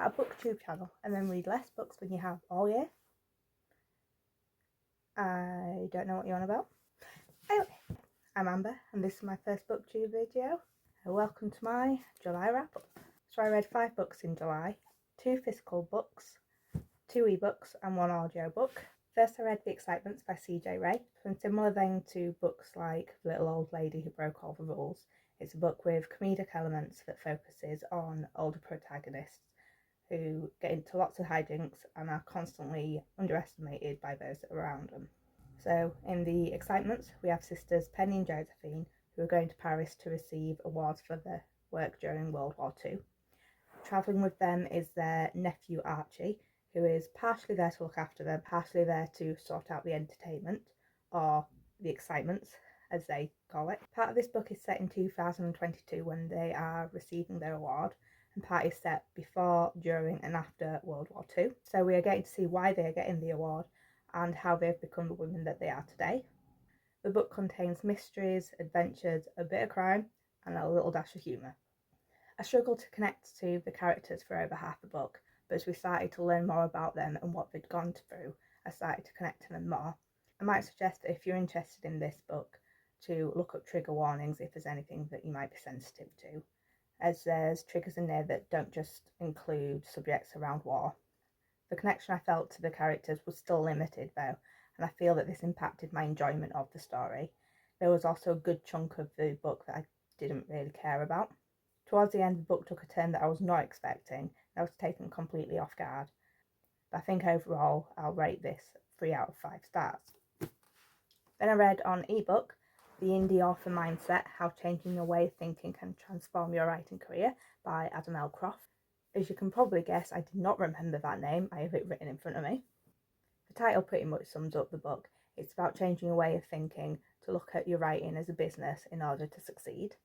start a booktube channel and then read less books than you have all year? I don't know what you're on about. Anyway, I'm Amber and this is my first booktube video. Welcome to my July wrap up. So I read 5 books in July, 2 physical books, 2 ebooks and 1 audio book. First I read The Excitements by CJ Wray. In similar vein to books like Little Old Lady Who Broke All the Rules, it's a book with comedic elements that focuses on older protagonists who get into lots of hijinks and are constantly underestimated by those that are around them. So in The Excitements we have sisters Penny and Josephine who are going to Paris to receive awards for their work during World War II. Travelling with them is their nephew Archie, who is partially there to look after them, partially there to sort out the entertainment, or the excitements, as they call it. Part of this book is set in 2022 when they are receiving their award, and part is set before, during and after World War II. So we are getting to see why they are getting the award and how they've become the women that they are today. The book contains mysteries, adventures, a bit of crime, and a little dash of humour. I struggled to connect to the characters for over half the book, but as we started to learn more about them and what they'd gone through, I started to connect to them more. I might suggest that if you're interested in this book, to look up trigger warnings if there's anything that you might be sensitive to, as there's triggers in there that don't just include subjects around war. The connection I felt to the characters was still limited though, and I feel that this impacted my enjoyment of the story. There was also a good chunk of the book that I didn't really care about. Towards the end, the book took a turn that I was not expecting, and I was taken completely off guard. But I think overall, I'll rate this 3 out of 5 stars. Then I read on ebook, The Indie Author Mindset, How Changing Your Way of Thinking Can Transform Your Writing Career by Croft. As you can probably guess, I did not remember that name, I have it written in front of me. The title pretty much sums up the book. It's about changing your way of thinking to look at your writing as a business in order to succeed.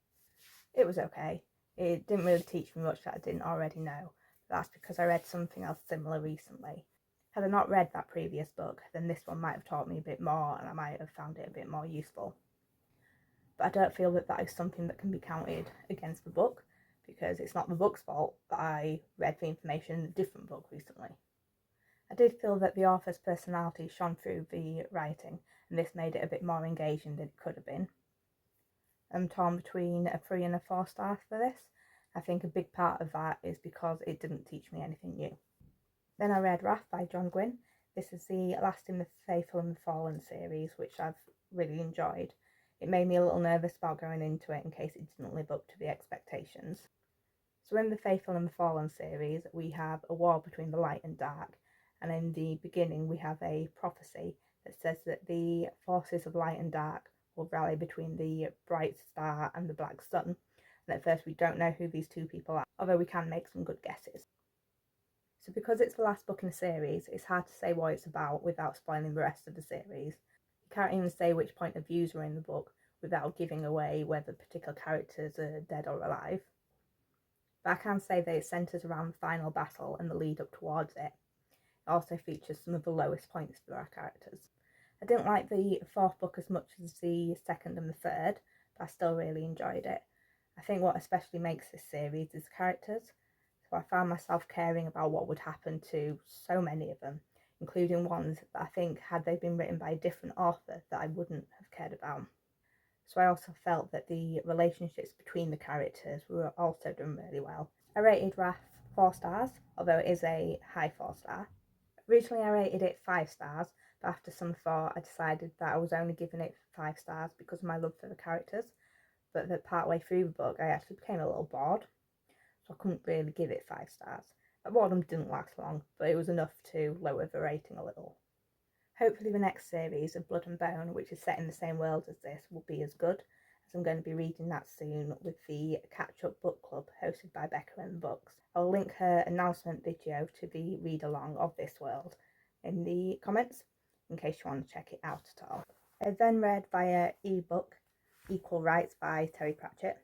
It was okay. It didn't really teach me much that I didn't already know. That's because I read something else similar recently. Had I not read that previous book, then this one might have taught me a bit more and I might have found it a bit more useful. But I don't feel that that is something that can be counted against the book, because it's not the book's fault that I read the information in a different book recently. I did feel that the author's personality shone through the writing, and this made it a bit more engaging than it could have been. I'm torn between a 3 and a 4 stars for this. I think a big part of that is because it didn't teach me anything new. Then I read Wrath by Gwynne. This is the last in the Faithful and the Fallen series, which I've really enjoyed. It made me a little nervous about going into it in case it didn't live up to the expectations. So in the Faithful and the Fallen series, we have a war between the light and dark, and in the beginning we have a prophecy that says that the forces of light and dark will rally between the bright star and the black sun, and at first we don't know who these two people are, although we can make some good guesses. So because it's the last book in the series, it's hard to say what it's about without spoiling the rest of the series. You can't even say which point of views are in the book without giving away whether particular characters are dead or alive. But I can say that it centres around the final battle and the lead up towards it. It also features some of the lowest points for our characters. I didn't like the 4th book as much as the 2nd and the 3rd, but I still really enjoyed it. I think what especially makes this series is the characters, so I found myself caring about what would happen to so many of them, including ones that I think had they been written by a different author that I wouldn't have cared about. So I also felt that the relationships between the characters were also done really well. I rated Wrath 4 stars, although it is a high 4 star. Originally I rated it 5 stars, but after some thought I decided that I was only giving it 5 stars because of my love for the characters, but that partway through the book I actually became a little bored, so I couldn't really give it 5 stars. That boredom didn't last long, but it was enough to lower the rating a little. Hopefully the next series of Blood and Bone, which is set in the same world as this, will be as good, as I'm going to be reading that soon with the catch-up book club hosted by Becca and Books. I'll link her announcement video to the read-along of this world in the comments, in case you want to check it out at all. I then read via ebook Equal Rites by Pratchett.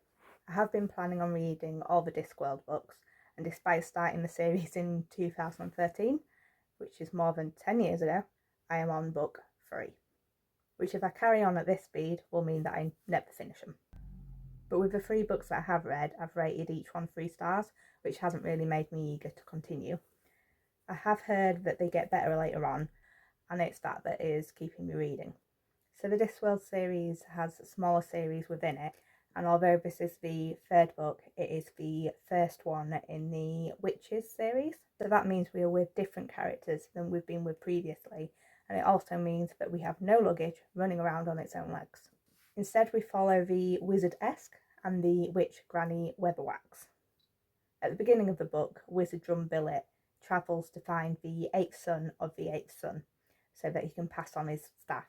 I have been planning on reading all the Discworld books, and despite starting the series in 2013, which is more than 10 years ago, I am on book 3, which if I carry on at this speed will mean that I never finish them. But with the 3 books that I have read, I've rated each one 3 stars, which hasn't really made me eager to continue. I have heard that they get better later on, and it's that is keeping me reading. So the Discworld series has smaller series within it, and although this is the 3rd book, it is the first one in the Witches series. So that means we are with different characters than we've been with previously, and it also means that we have no luggage running around on its own legs. Instead, we follow the Wizard Esk and the Witch Granny Weatherwax. At the beginning of the book, Wizard Drumbillet travels to find the 8th son of the 8th son, so that he can pass on his staff.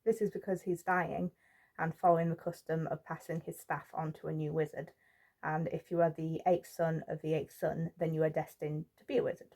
This is because he's dying and following the custom of passing his staff on to a new wizard, and if you are the 8th son of the 8th son, then you are destined to be a wizard.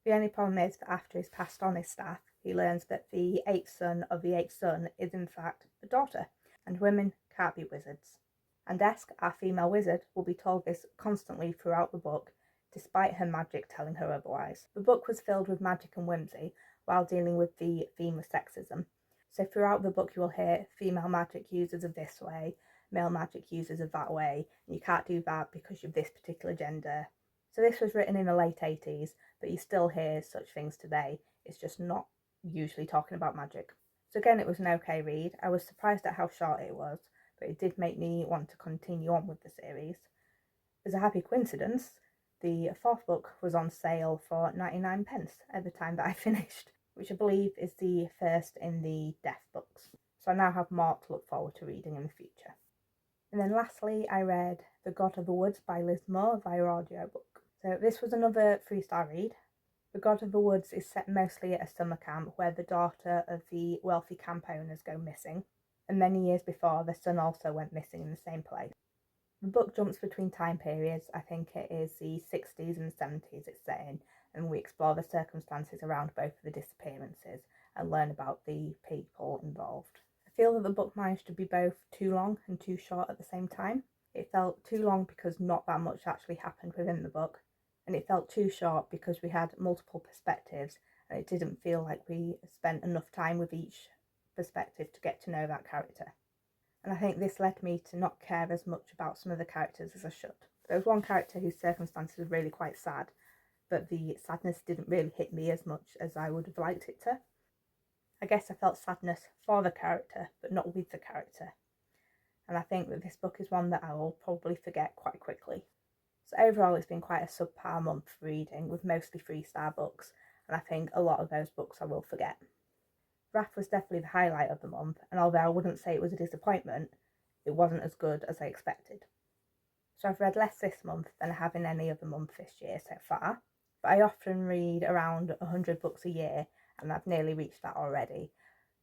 The only problem is that after he's passed on his staff, he learns that the 8th son of the 8th son is in fact a daughter, and women can't be wizards. And Esk, our female wizard, will be told this constantly throughout the book, despite her magic telling her otherwise. The book was filled with magic and whimsy while dealing with the theme of sexism. So throughout the book you will hear female magic users of this way, male magic users of that way, and you can't do that because you're this particular gender. So this was written in the late 80s, but you still hear such things today. It's just not usually talking about magic. So again, it was an okay read. I was surprised at how short it was, but it did make me want to continue on with the series. As a happy coincidence, the 4th book was on sale for 99 pence at the time that I finished, which I believe is the first in the Death books. So I now have more to look forward to reading in the future. And then lastly, I read The God of the Woods by Liz Moore via audiobook. So this was another 3-star read. The God of the Woods is set mostly at a summer camp where the daughter of the wealthy camp owners go missing, and many years before the son also went missing in the same place. The book jumps between time periods. I think it is the 60s and 70s it's set in, and we explore the circumstances around both of the disappearances and learn about the people involved. I feel that the book managed to be both too long and too short at the same time. It felt too long because not that much actually happened within the book, and it felt too short because we had multiple perspectives and it didn't feel like we spent enough time with each perspective to get to know that character. And I think this led me to not care as much about some of the characters as I should. There was one character whose circumstances were really quite sad, but the sadness didn't really hit me as much as I would have liked it to. I guess I felt sadness for the character, but not with the character. And I think that this book is one that I will probably forget quite quickly. So overall, it's been quite a subpar month for reading, with mostly 3-star books, and I think a lot of those books I will forget. Wrath was definitely the highlight of the month, and although I wouldn't say it was a disappointment, it wasn't as good as I expected. So I've read less this month than I have in any other month this year so far, but I often read around 100 books a year, and I've nearly reached that already,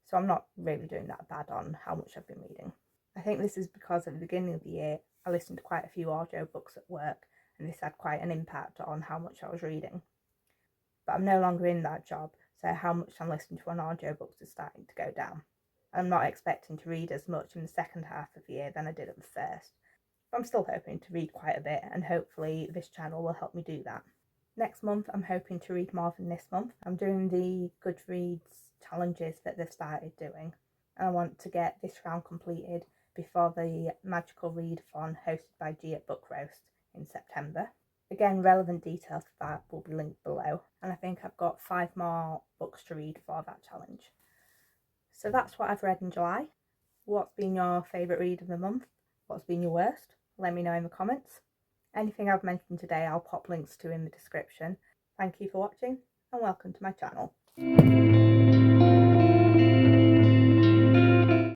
so I'm not really doing that bad on how much I've been reading. I think this is because at the beginning of the year I listened to quite a few audiobooks at work, and this had quite an impact on how much I was reading. But I'm no longer in that job, so how much I'm listening to on audiobooks is starting to go down. I'm not expecting to read as much in the second half of the year than I did at the first, but I'm still hoping to read quite a bit, and hopefully this channel will help me do that. Next month I'm hoping to read more than this month. I'm doing the Goodreads challenges that they've started doing, and I want to get this round completed before the Magical Readathon hosted by G at Book Roast in September. Again, relevant details for that will be linked below, and I think I've got 5 more books to read for that challenge. So that's what I've read in July. What's been your favourite read of the month? What's been your worst? Let me know in the comments. Anything I've mentioned today I'll pop links to in the description. Thank you for watching, and welcome to my channel.